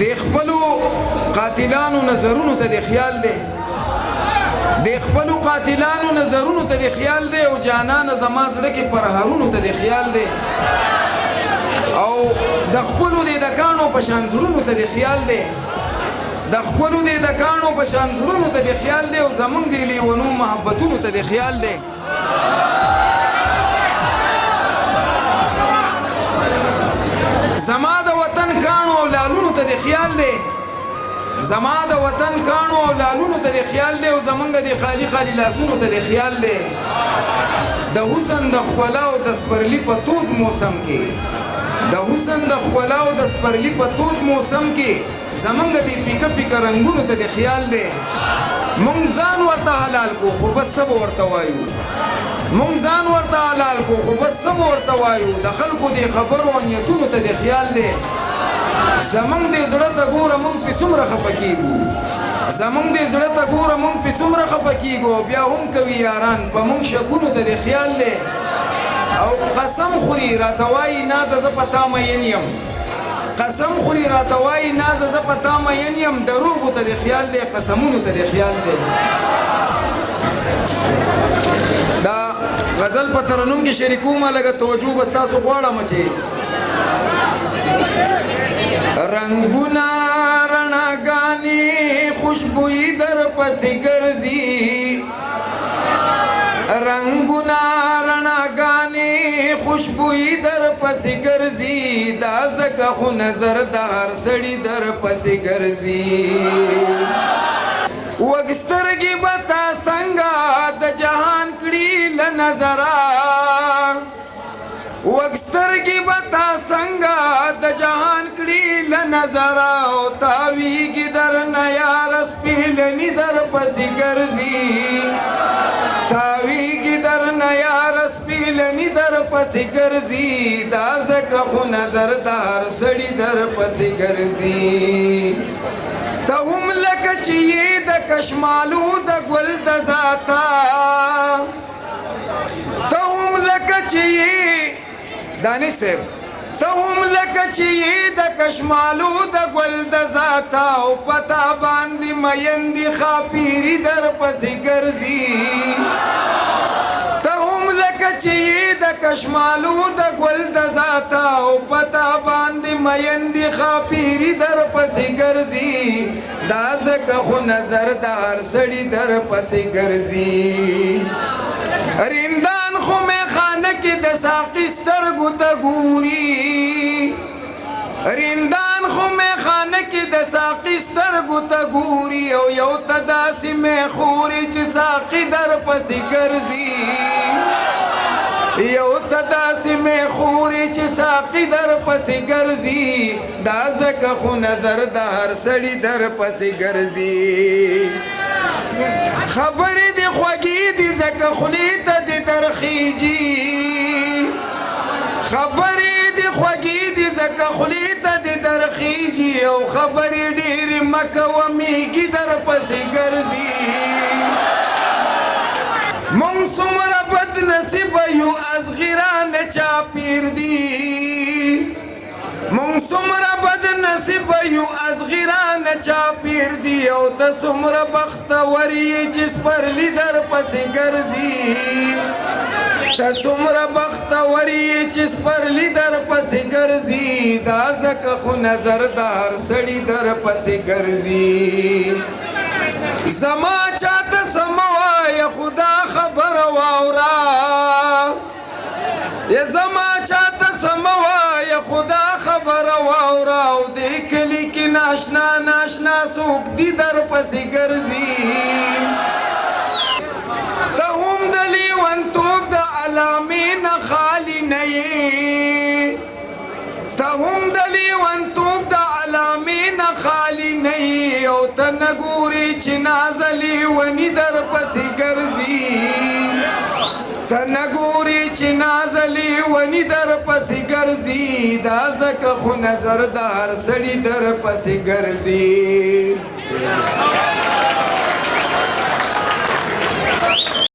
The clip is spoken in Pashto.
د خپلو قاتلانو نظرونو ته د خیال دی د خپلو قاتلانو نظرونو ته د خیال دی او جانان زما زړه کې پرهرونو ته د خیال دی او د خپلو د دکانو په شان زړونو ته د خیال دی د خپلو د دکانو په شان زړونو ته د خیال دی او زمونږ د لیونو محبتونو ته د خیال دی زما د وطن کانو او لالونو ته د خیال دی زما د وطن کانو او لالونو ته د خیال دی او زمونږ د خالی خالی لاسونو ته د خیال دی د حسن د ښکلا او د سپرلي په تود موسم کې د حسن د ښکلا او د سپرلي په تود موسم کې زمونږ د پیکه پیکه رنګونو ته د خیال دی مونږ ځان ورته حلال کو خو بس څه به ورته وایو مونږ ځان ورته حلال کو خو بس څه به ورته وایو د خلکو د خبرو او نیتونو ته د خیال دی زمونږ د زړه ته ګوره مونږ پې څومره خفه کېږو زمونږ د زړه ته ګوره مونږ پې څومره خفه کېږو بیا هم کوي یاران په مونږ شکونو ته د خیال دی او قسم خوري راته وایي نازه زه په تا مین یم قسم خوري راته وایي نازه زه په تا مین یم دروغو ته د خیال دی قسمونو ته د خیال دی دا غزل په ترنم کې شریکومه لږه توجه به ستاسو غواړم چې رنگونه رڼاګانې خوشبویي در پسې ګرځي رنگونه رڼاګانې خوشبویي در پسې ګرځي دا ځکه خو نظر د هر سړي در پسې ګرځي وګسترګې به تا څنګه د جهان کړي له نظره وګسترګې به تا څنګه د جهان کړي له نظره او تاویږي درنه یاره سپېلني در پسې ګرځي تاویږي درنه یاره سپېلني در پسې ګرځي دا ځکه خو نظر د هر سړي در پسې ګرځي ته هم لکه چې یې د کشمالو د ګل د ذاته ته هم لکه چې یې دانی صاحب ته هم لکه چې یې د کشمالو د ګل د ذاته او پتا باندې میندې خاپیري در پسې ګرځي ته هم لکه چې یې د کشمالو د ګل د ذاته او پتا باندې میندې خاپیري در پسې ګرځي دا ځکه خو نظر د هر سړي در پسې ګرځي رندان خو میخانه کې د ساقي سترګو ته ګوري رندان خو میخانه کې د ساقي سترګو ته ګوري او یو ته داسې میخوري چې ساقي در پسې ګرځي یو ته داسې میخوري چې ساقي در پسې ګرځي دا ځکه خو نظر د هر سړي در پسې ګرځي خبرې دې خوږې دي ځکه خولې ته دې درخیږي خبرې دې خوږې دي ځکه خولې ته دې درخیږي او خبرې ډېرې مه کوه میږي در پسې ګرځي مونږ څومره بد نصیبه یو ازغیران چاپیر دي مونږ څومره بد نصیبه یو ازغیران چاپیر دي او ته څومره بختور یې چې سپرلي در پسې ګرځي ته څومره بختور یې چې سپرلي در پسې ګرځي دا ځکه خو نظر د هر سړي در پسې ګرځي زما چاته سمه وایه خدا خبره واوره زما چاته سمه وایه خدا خبره واوره او دې کلي کې ناشنا ناشنا څوک دي در پسې ګرځي ته هم د لیونتوب د علامې نه خالي نه یې ته هم د لیونتوب د علامې نه خالي نه یې او ته نه ګورې چې نازه لیوني در پسې ګرځي ته نه ګورې چې نازه لیوني در پسې ګرځي دا ځکه خو نظر د هر سړي در پسې ګرځي